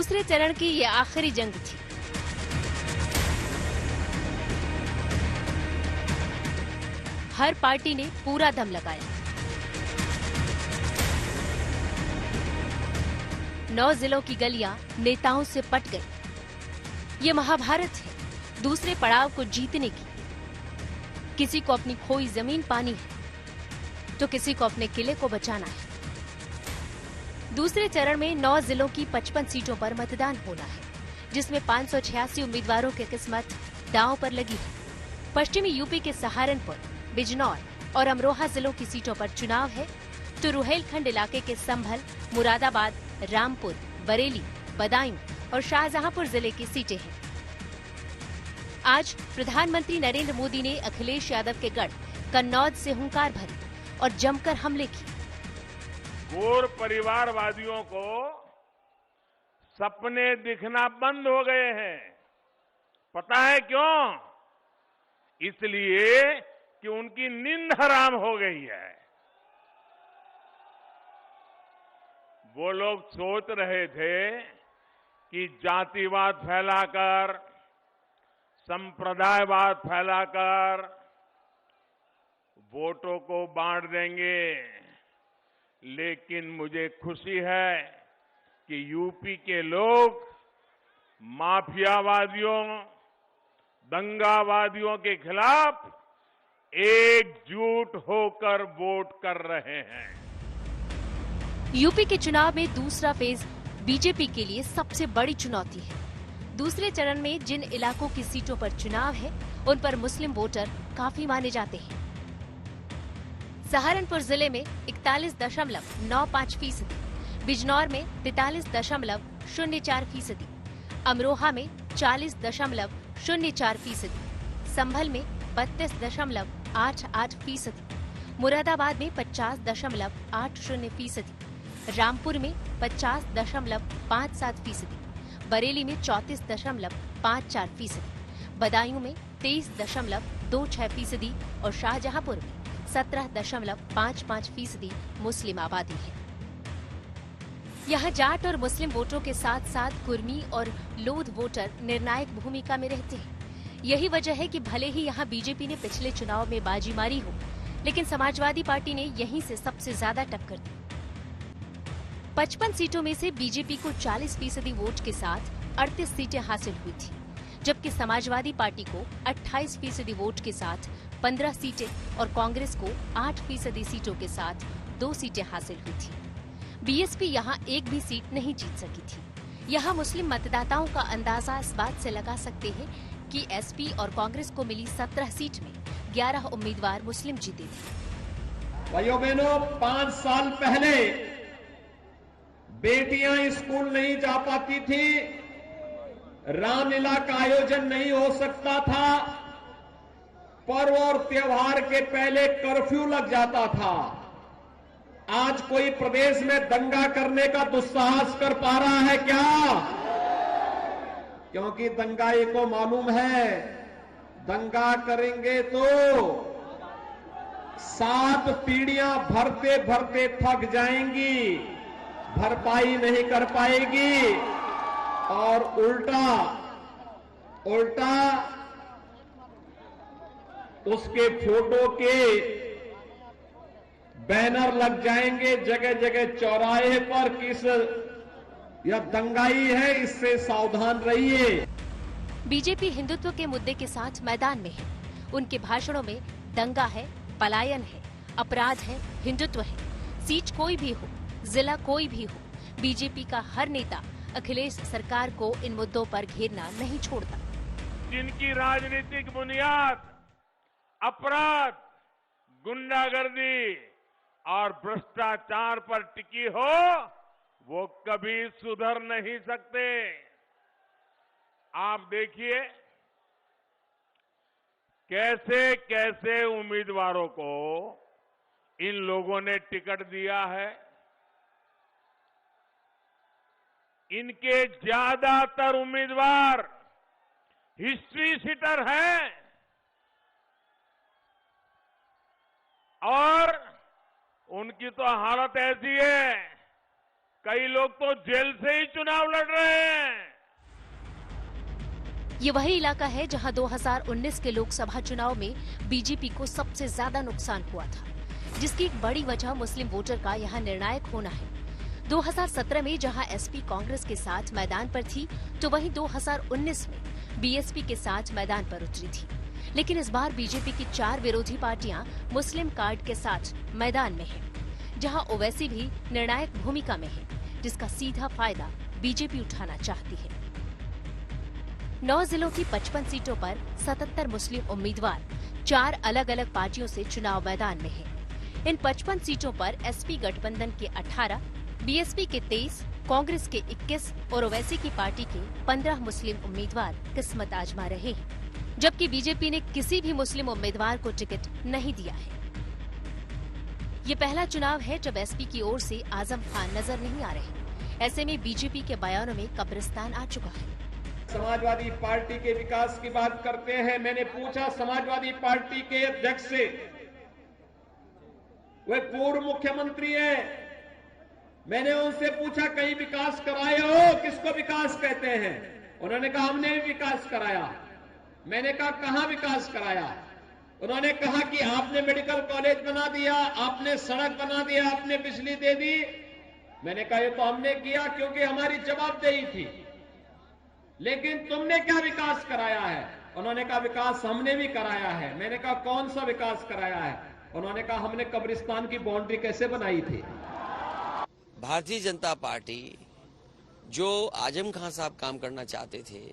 दूसरे चरण की ये आखिरी जंग थी। हर पार्टी ने पूरा दम लगाया। 9 जिलों की गलियां नेताओं से पट गई। ये महाभारत है दूसरे पड़ाव को जीतने की। किसी को अपनी खोई जमीन पानी है तो किसी को अपने किले को बचाना है। दूसरे चरण में 9 जिलों की 55 सीटों पर मतदान होना है, जिसमें 586 उम्मीदवारों की किस्मत दांव पर लगी है। पश्चिमी यूपी के सहारनपुर, बिजनौर और अमरोहा जिलों की सीटों पर चुनाव है, तो रुहेलखंड इलाके के संभल, मुरादाबाद, रामपुर, बरेली, बदायूं और शाहजहांपुर जिले की सीटें हैं। आज प्रधानमंत्री नरेंद्र मोदी ने अखिलेश यादव के गढ़ कन्नौज से हुंकार भरी और जमकर हमले किए। गोर परिवारवादियों को सपने दिखना बंद हो गए हैं। पता है क्यों? इसलिए कि उनकी नींद हराम हो गई है। वो लोग सोच रहे थे कि जातिवाद फैलाकर, संप्रदायवाद फैलाकर वोटों को बांट देंगे, लेकिन मुझे खुशी है कि यूपी के लोग माफियावादियों, दंगावादियों के खिलाफ एकजुट होकर वोट कर रहे हैं। यूपी के चुनाव में दूसरा फेज बीजेपी के लिए सबसे बड़ी चुनौती है। दूसरे चरण में जिन इलाकों की सीटों पर चुनाव है, उन पर मुस्लिम वोटर काफी माने जाते हैं। सहारनपुर जिले में 41.95%, बिजनौर में 43.04%, अमरोहा में 40.04%, संभल में 32.88%, मुरादाबाद में 50.80%, रामपुर में 50.57%, बरेली में 34.54%, बदायूं में 23.26% और शाहजहांपुर में 17.55% मुस्लिम आबादी है। यहाँ जाट और मुस्लिम वोटरों के साथ साथ कुर्मी और लोध वोटर निर्णायक भूमिका में रहते हैं। यही वजह है कि भले ही यहाँ बीजेपी ने पिछले चुनाव में बाजी मारी हो, लेकिन समाजवादी पार्टी ने यहीं से सबसे ज्यादा टक्कर दी। 55 सीटों में से बीजेपी को 40% वोट के साथ 38 सीटें हासिल हुई थी, जबकि समाजवादी पार्टी को 28% वोट के साथ 15 सीटें और कांग्रेस को 8% सीटों के साथ 2 सीटें हासिल हुई थी। बीएसपी यहाँ एक भी सीट नहीं जीत सकी थी। यहाँ मुस्लिम मतदाताओं का अंदाजा इस बात से लगा सकते हैं कि एसपी और कांग्रेस को मिली 17 सीट में 11 उम्मीदवार मुस्लिम जीते थे। भाइयों बहनों, 5 साल पहले बेटियां स्कूल नहीं जा पाती थी, रामलीला का आयोजन नहीं हो सकता था, पर्व और त्योहार के पहले कर्फ्यू लग जाता था। आज कोई प्रदेश में दंगा करने का दुस्साहस कर पा रहा है क्या? क्योंकि दंगाई को मालूम है, दंगा करेंगे तो 7 पीढ़ियां भरते भरते थक जाएंगी, भरपाई नहीं कर पाएगी और उल्टा उसके फोटो के बैनर लग जाएंगे जगह जगह चौराहे पर। किस यह दंगाई है, इससे सावधान रहिए। बीजेपी हिंदुत्व के मुद्दे के साथ मैदान में है। उनके भाषणों में दंगा है, पलायन है, अपराध है, हिंदुत्व है। सीट कोई भी हो, जिला कोई भी हो, बीजेपी का हर नेता अखिलेश सरकार को इन मुद्दों पर घेरना नहीं छोड़ता। जिनकी राजनीतिक बुनियाद अपराध, गुंडागर्दी और भ्रष्टाचार पर टिकी हो, वो कभी सुधर नहीं सकते। आप देखिए कैसे कैसे उम्मीदवारों को इन लोगों ने टिकट दिया है। इनके ज्यादातर उम्मीदवार हिस्ट्री सीटर हैं और उनकी तो हालत ऐसी है, कई लोग तो जेल से ही चुनाव लड़ रहे हैं। ये वही इलाका है जहां 2019 के लोकसभा चुनाव में बीजेपी को सबसे ज्यादा नुकसान हुआ था, जिसकी एक बड़ी वजह मुस्लिम वोटर का यहां निर्णायक होना है। 2017 में जहां एसपी कांग्रेस के साथ मैदान पर थी, तो वहीं 2019 में बीएसपी के साथ मैदान पर उतरी थी। लेकिन इस बार बीजेपी की 4 विरोधी पार्टियां मुस्लिम कार्ड के साथ मैदान में हैं, जहां ओवैसी भी निर्णायक भूमिका में है, जिसका सीधा फायदा बीजेपी उठाना चाहती है। 9 जिलों की 55 सीटों पर 77 मुस्लिम उम्मीदवार 4 अलग अलग पार्टियों से चुनाव मैदान में हैं। इन 55 सीटों पर एसपी गठबंधन के 18, बीएसपी के 23, कांग्रेस के 21 और ओवैसी की पार्टी के 15 मुस्लिम उम्मीदवार किस्मत आजमा रहे हैं, जबकि बीजेपी ने किसी भी मुस्लिम उम्मीदवार को टिकट नहीं दिया है। ये पहला चुनाव है जब एसपी की ओर से आजम खान नजर नहीं आ रहे। ऐसे में बीजेपी के बयानों में कब्रिस्तान आ चुका है। समाजवादी पार्टी के विकास की बात करते हैं। मैंने पूछा समाजवादी पार्टी के अध्यक्ष से, वे पूर्व मुख्यमंत्री हैं, मैंने उनसे पूछा कहीं विकास कराए हो? किसको विकास कहते हैं? उन्होंने कहा हमने भी विकास कराया। मैंने कहा कहां विकास कराया? उन्होंने कहा कि आपने मेडिकल कॉलेज बना दिया, आपने सड़क बना दिया, आपने बिजली दे दी। मैंने कहा ये तो हमने किया क्योंकि हमारी जवाबदेही थी, लेकिन तुमने क्या विकास कराया है? उन्होंने कहा विकास हमने भी कराया है। मैंने कहा कौन सा विकास कराया है? उन्होंने कहा हमने कब्रिस्तान की बाउंड्री कैसे बनाई थी। भारतीय जनता पार्टी जो आजम खान साहब काम करना चाहते थे,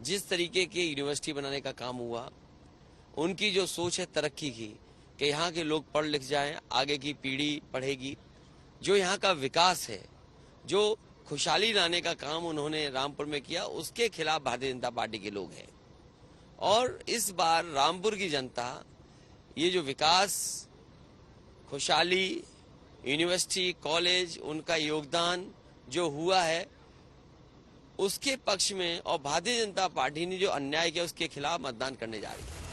जिस तरीके के यूनिवर्सिटी बनाने का काम हुआ, उनकी जो सोच है तरक्की की कि यहाँ के लोग पढ़ लिख जाएं, आगे की पीढ़ी पढ़ेगी, जो यहाँ का विकास है, जो खुशहाली लाने का काम उन्होंने रामपुर में किया, उसके खिलाफ भारतीय जनता पार्टी के लोग हैं। और इस बार रामपुर की जनता ये जो विकास, खुशहाली, यूनिवर्सिटी, कॉलेज, उनका योगदान जो हुआ है उसके पक्ष में, और भारतीय जनता पार्टी ने जो अन्याय किया उसके खिलाफ मतदान करने जा रही है।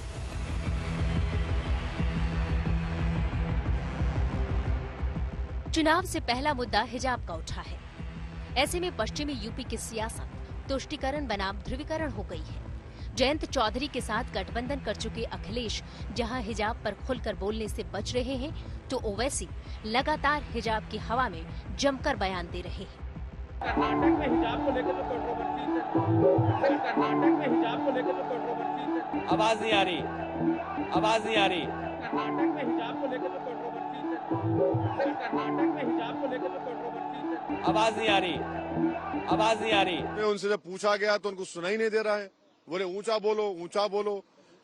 चुनाव से पहला मुद्दा हिजाब का उठा है। ऐसे में पश्चिमी यूपी की सियासत तुष्टीकरण बनाम ध्रुवीकरण हो गई है। जयंत चौधरी के साथ गठबंधन कर चुके अखिलेश जहां हिजाब पर खुलकर बोलने से बच रहे हैं, तो ओवैसी लगातार हिजाब की हवा में जमकर बयान दे रहे हैं। कर्नाटक में हिजाब को लेकर तो कंट्रोवर्सी है। सिर्फ कर्नाटक में हिजाब को लेकर तो कंट्रोवर्सी है। आवाज नहीं आ रही, आवाज नहीं आ रही। कर्नाटक में हिजाब को लेकर तो कंट्रोवर्सी है। सिर्फ कर्नाटक में हिजाब को लेकर तो कंट्रोवर्सी है। आवाज नहीं आ रही, आवाज नहीं आ रही। उनसे जब पूछा गया तो उनको सुनाई नहीं दे रहा है। बोले ऊंचा बोलो, ऊंचा बोलो।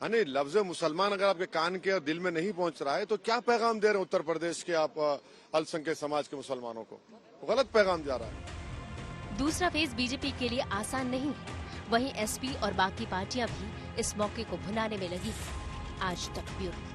यानी लफ्ज मुसलमान अगर आपके कान के और दिल में नहीं पहुंच रहा है तो क्या पैगाम दे रहे हैं उत्तर प्रदेश के आप अल्पसंख्यक समाज के मुसलमानों को? गलत पैगाम जा रहा है। दूसरा फेज बीजेपी के लिए आसान नहीं है। वहीं एसपी और बाकी पार्टियां भी इस मौके को भुनाने में लगी हैं। आज तक ब्यूरो।